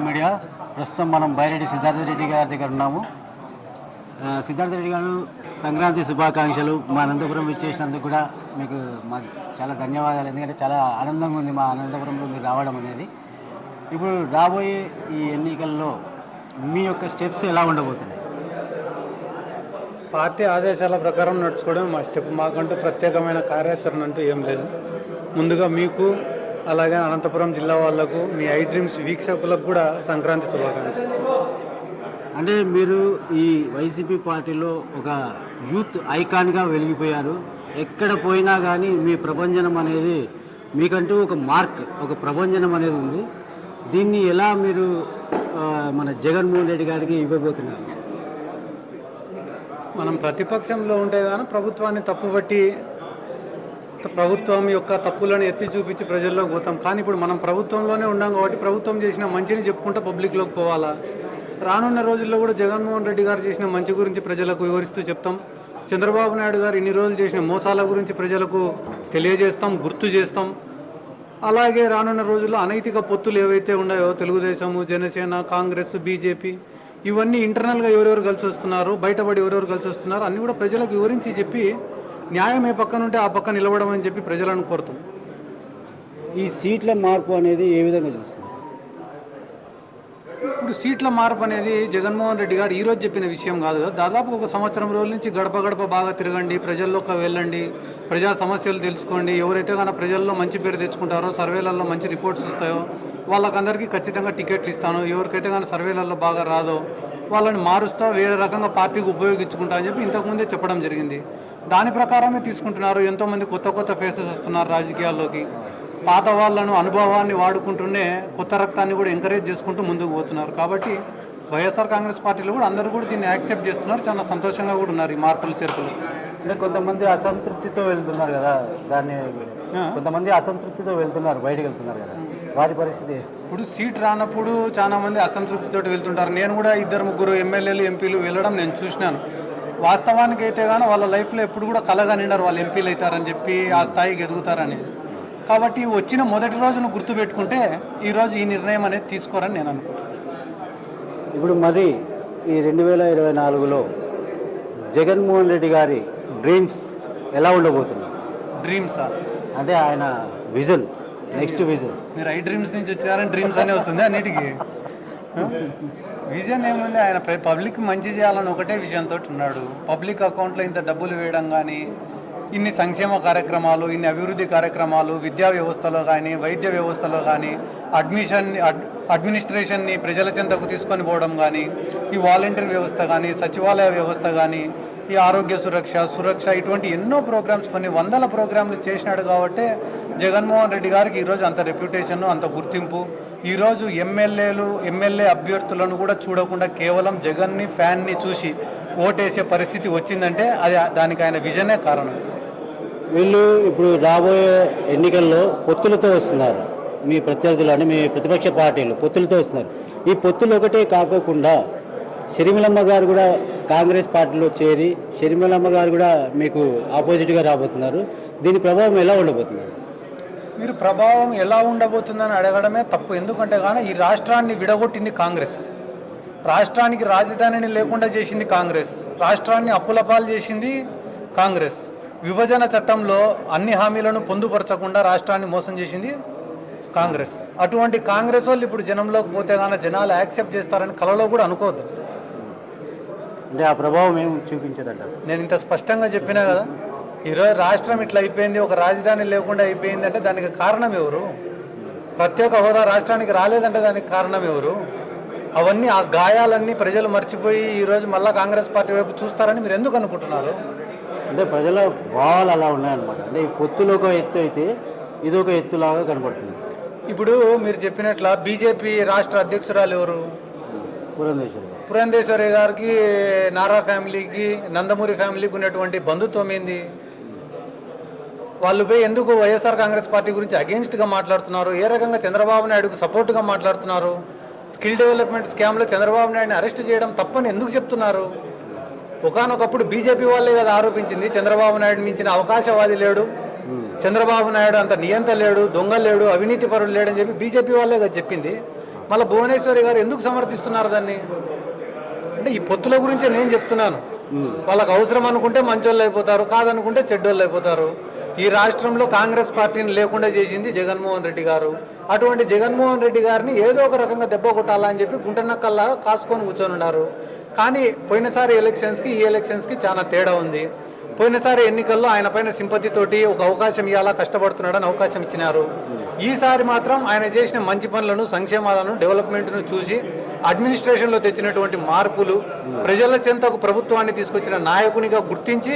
Media ప్రస్తుతం మనం బైరెడ్డి సిద్ధార్థ రెడ్డి గారి దగ్గర ఉన్నాము. సిద్ధార్థ రెడ్డి గారు సంక్రాంతి శుభాకాంక్షలు. మా అనంతపురం ఇచ్చేసినందుకు కూడా మీకు మా చాలా ధన్యవాదాలు. ఎందుకంటే చాలా ఆనందంగా ఉంది మా అనంతపురంలో మీరు రావడం అనేది. ఇప్పుడు రాబోయే ఈ ఎన్నికల్లో మీ యొక్క స్టెప్స్ ఎలా ఉండబోతున్నాయి? పార్టీ ఆదేశాల ప్రకారం నడుచుకోవడం మా స్టెప్. మాకంటూ ప్రత్యేకమైన కార్యాచరణ అంటూ ఏం లేదు. ముందుగా మీకు అలాగే అనంతపురం జిల్లా వాళ్లకు, మీ ఐ డ్రీమ్స్ వీక్షకులకు కూడా సంక్రాంతి శుభాకాంక్షలు. అంటే మీరు ఈ వైసీపీ పార్టీలో ఒక యూత్ ఐకాన్గా వెలిగిపోయారు. ఎక్కడ పోయినా కానీ మీ ప్రభంజనం అనేది మీకంటూ ఒక మార్క్, ఒక ప్రభంజనం అనేది ఉంది. దీన్ని ఎలా మీరు మన జగన్మోహన్ రెడ్డి గారికి ఇవ్వబోతున్నారు? మనం ప్రతిపక్షంలో ఉంటే కానీ ప్రభుత్వాన్ని తప్పుబట్టి ప్రభుత్వం యొక్క తప్పులను ఎత్తి చూపించి ప్రజల్లోకి పోతాం. కానీ ఇప్పుడు మనం ప్రభుత్వంలోనే ఉన్నాం కాబట్టి ప్రభుత్వం చేసిన మంచిని చెప్పుకుంటూ పబ్లిక్లోకి పోవాలా. రానున్న రోజుల్లో కూడా జగన్మోహన్ రెడ్డి గారు చేసిన మంచి గురించి ప్రజలకు వివరిస్తూ చెప్తాం. చంద్రబాబు నాయుడు గారు ఇన్ని రోజులు చేసిన మోసాల గురించి ప్రజలకు తెలియజేస్తాం, గుర్తు చేస్తాం. అలాగే రానున్న రోజుల్లో అనైతిక పొత్తులు ఏవైతే ఉన్నాయో, తెలుగుదేశము, జనసేన, కాంగ్రెస్, బీజేపీ, ఇవన్నీ ఇంటర్నల్గా ఎవరెవరు కలిసి వస్తున్నారు, బయటపడి ఎవరెవరు కలిసి వస్తున్నారు అన్నీ కూడా ప్రజలకు వివరించి చెప్పి న్యాయం ఏ పక్కన ఉంటే ఆ పక్క నిలబడడం అని చెప్పి ప్రజలను కోరుతాం. ఈ సీట్ల మార్పు అనేది ఏ విధంగా చూస్తుంది? ఇప్పుడు సీట్ల మార్పు అనేది జగన్మోహన్ రెడ్డి గారు ఈరోజు చెప్పిన విషయం కాదు కదా. దాదాపు ఒక సంవత్సరం రోజుల నుంచి గడప గడప బాగా తిరగండి, ప్రజల్లోకి వెళ్ళండి, ప్రజా సమస్యలు తెలుసుకోండి. ఎవరైతే కానీ ప్రజల్లో మంచి పేరు తెచ్చుకుంటారో, సర్వేలలో మంచి రిపోర్ట్స్ వస్తాయో వాళ్ళకందరికీ ఖచ్చితంగా టికెట్లు ఇస్తాను. ఎవరికైతే కానీ సర్వేలలో బాగా రాదో వాళ్ళని మారుస్తా, వేరే రకంగా పార్టీకి ఉపయోగించుకుంటా అని చెప్పి ఇంతకుముందే చెప్పడం జరిగింది. దాని ప్రకారమే తీసుకుంటున్నారు. ఎంతోమంది కొత్త కొత్త ఫేసెస్ వస్తున్నారు రాజకీయాల్లోకి. పాత వాళ్ళను అనుభవాన్ని వాడుకుంటూనే కొత్త రక్తాన్ని కూడా ఎంకరేజ్ చేసుకుంటూ ముందుకు పోతున్నారు. కాబట్టి వైఎస్ఆర్ కాంగ్రెస్ పార్టీలో కూడా అందరూ కూడా దీన్ని యాక్సెప్ట్ చేస్తున్నారు. చాలా సంతోషంగా కూడా ఉన్నారు ఈ మార్పులు చేర్పులు. అంటే కొంతమంది అసంతృప్తితో వెళ్తున్నారు కదా, దాన్ని కొంతమంది అసంతృప్తితో వెళ్తున్నారు, బయటకు వెళ్తున్నారు కదా, వారి పరిస్థితి? ఇప్పుడు సీట్ రానప్పుడు చాలా మంది అసంతృప్తితో వెళ్తుంటారు. నేను కూడా 2-3 ఎమ్మెల్యేలు, ఎంపీలు వెళ్ళడం నేను చూసినాను. వాస్తవానికి అయితే కానీ వాళ్ళ లైఫ్లో ఎప్పుడు కూడా కలగా నిండారు వాళ్ళు ఎంపీలు అవుతారని చెప్పి, ఆ స్థాయికి ఎదుగుతారని. కాబట్టి వచ్చిన మొదటి రోజును గుర్తుపెట్టుకుంటే ఈరోజు ఈ నిర్ణయం అనేది తీసుకోరని నేను అనుకుంటున్నాను. ఇప్పుడు మరి ఈ 2024లో జగన్మోహన్ రెడ్డి గారి డ్రీమ్స్ ఎలా ఉండబోతున్నాయి? డ్రీమ్సా అంటే ఆయన విజన్, నెక్స్ట్ విజన్. మీరు ఐ డ్రీమ్స్ నుంచి వచ్చారని డ్రీమ్స్ అనే వస్తుంది అన్నిటికీ. విజన్ ఏముంది, ఆయన పబ్లిక్ మంచి చేయాలని ఒకటే విజన్తో ఉన్నాడు. పబ్లిక్ అకౌంట్లో ఇంత డబ్బులు వేయడం కానీ, ఇన్ని సంక్షేమ కార్యక్రమాలు, ఇన్ని అభివృద్ధి కార్యక్రమాలు విద్యా వ్యవస్థలో కానీ, వైద్య వ్యవస్థలో కానీ, అడ్మినిస్ట్రేషన్ని ప్రజల చెంతకు తీసుకొని పోవడం కానీ, ఈ వాలంటీర్ వ్యవస్థ కానీ, సచివాలయ వ్యవస్థ కానీ, ఈ ఆరోగ్య సురక్ష ఇటువంటి ఎన్నో ప్రోగ్రామ్స్, కొన్ని వందల ప్రోగ్రాంలు చేసినాడు. కాబట్టి జగన్మోహన్ రెడ్డి గారికి ఈరోజు అంత రెప్యుటేషన్, అంత గుర్తింపు. ఈరోజు ఎమ్మెల్యే అభ్యర్థులను కూడా చూడకుండా కేవలం జగన్ని, ఫ్యాన్ని చూసి ఓటేసే పరిస్థితి వచ్చిందంటే అది దానికి ఆయన విజనే కారణం. వీళ్ళు ఇప్పుడు రాబోయే ఎన్నికల్లో పొత్తులతో వస్తున్నారు. మీ ప్రత్యర్థులు అంటే మీ ప్రతిపక్ష పార్టీలు పొత్తులతో వస్తున్నారు. ఈ పొత్తులు ఒకటే కాకోకుండా షర్మిలమ్మ గారు కూడా కాంగ్రెస్ పార్టీలో చేరి, షర్మిలమ్మ గారు కూడా మీకు ఆపోజిట్గా రాబోతున్నారు. దీని ప్రభావం ఎలా ఉండబోతున్నారు? మీరు ప్రభావం ఎలా ఉండబోతుందని అడగడమే తప్పు. ఎందుకంటే కానీ ఈ రాష్ట్రాన్ని విడగొట్టింది కాంగ్రెస్, రాష్ట్రానికి రాజధానిని లేకుండా చేసింది కాంగ్రెస్, రాష్ట్రాన్ని అప్పులపాలు చేసింది కాంగ్రెస్, విభజన చట్టంలో అన్ని హామీలను పొందుపరచకుండా రాష్ట్రాన్ని మోసం చేసింది కాంగ్రెస్. అటువంటి కాంగ్రెస్ వాళ్ళు ఇప్పుడు జనంలోకి పోతే కానీ జనాలు యాక్సెప్ట్ చేస్తారని కలలో కూడా అనుకోవద్దు. అంటే ఆ ప్రభావం ఏం చూపించదంట. నేను ఇంత స్పష్టంగా చెప్పినా కదా, ఈరోజు రాష్ట్రం ఇట్లా అయిపోయింది, ఒక రాజధాని లేకుండా అయిపోయింది అంటే దానికి కారణం ఎవరు? ప్రత్యేక హోదా రాష్ట్రానికి రాలేదంటే దానికి కారణం ఎవరు? అవన్నీ, ఆ గాయాలన్నీ ప్రజలు మర్చిపోయి ఈరోజు మళ్ళీ కాంగ్రెస్ పార్టీ వైపు చూస్తారని మీరు ఎందుకు అనుకుంటున్నారు? అంటే ప్రజల భావాలు అలా ఉన్నాయన్నమాట. అంటే ఈ పొత్తులో ఒక ఎత్తు అయితే ఇది ఒక ఎత్తులాగా కనపడుతుంది. ఇప్పుడు మీరు చెప్పినట్ల బీజేపీ రాష్ట్ర అధ్యక్షురాలు ఎవరు? పురంధేశ్వరి గారికి, నారా ఫ్యామిలీకి, నందమూరి ఫ్యామిలీకి ఉన్నటువంటి బంధుత్వం ఏంది? వాళ్ళు పోయి ఎందుకు వైఎస్ఆర్ కాంగ్రెస్ పార్టీ గురించి అగేన్స్ట్గా మాట్లాడుతున్నారు? ఏ రకంగా చంద్రబాబు నాయుడుకు సపోర్ట్గా మాట్లాడుతున్నారు? స్కిల్ డెవలప్మెంట్ స్కామ్లో చంద్రబాబు నాయుడిని అరెస్ట్ చేయడం తప్పని ఎందుకు చెప్తున్నారు? ఒకానొకప్పుడు బీజేపీ వాళ్ళే కదా ఆరోపించింది చంద్రబాబు నాయుడు మించిన అవకాశవాది లేడు, చంద్రబాబు నాయుడు అంత నియంత లేడు, దొంగ లేడు, అవినీతి పరుడు లేడని చెప్పి బీజేపీ వాళ్ళే కదా చెప్పింది. మళ్ళీ భువనేశ్వరి గారు ఎందుకు సమర్థిస్తున్నారు దాన్ని? అంటే ఈ పొత్తుల గురించి నేను చెప్తున్నాను. వాళ్ళకి అవసరం అనుకుంటే మంచోళ్ళు అయిపోతారు, కాదనుకుంటే చెడ్డోళ్ళు అయిపోతారు. ఈ రాష్ట్రంలో కాంగ్రెస్ పార్టీని లేకుండా చేసింది జగన్మోహన్ రెడ్డి గారు. అటువంటి జగన్మోహన్ రెడ్డి గారిని ఏదో ఒక రకంగా దెబ్బ కొట్టాలని చెప్పి గుంటనక్కల్లా కాసుకొని కూర్చొని ఉన్నారు. కానీ పోయినసారి ఎలక్షన్స్కి ఈ ఎలక్షన్స్కి చాలా తేడా ఉంది. పోయినసారి ఎన్నికల్లో ఆయన పైన సింపతితోటి ఒక అవకాశం ఇవ్వాలా, కష్టపడుతున్నాడని అవకాశం ఇచ్చినారు. ఈసారి మాత్రం ఆయన చేసిన మంచి పనులను, సంక్షేమాలను, డెవలప్మెంట్ను చూసి అడ్మినిస్ట్రేషన్లో తెచ్చినటువంటి మార్పులు, ప్రజల చెంతకు ప్రభుత్వాన్ని తీసుకొచ్చిన నాయకునిగా గుర్తించి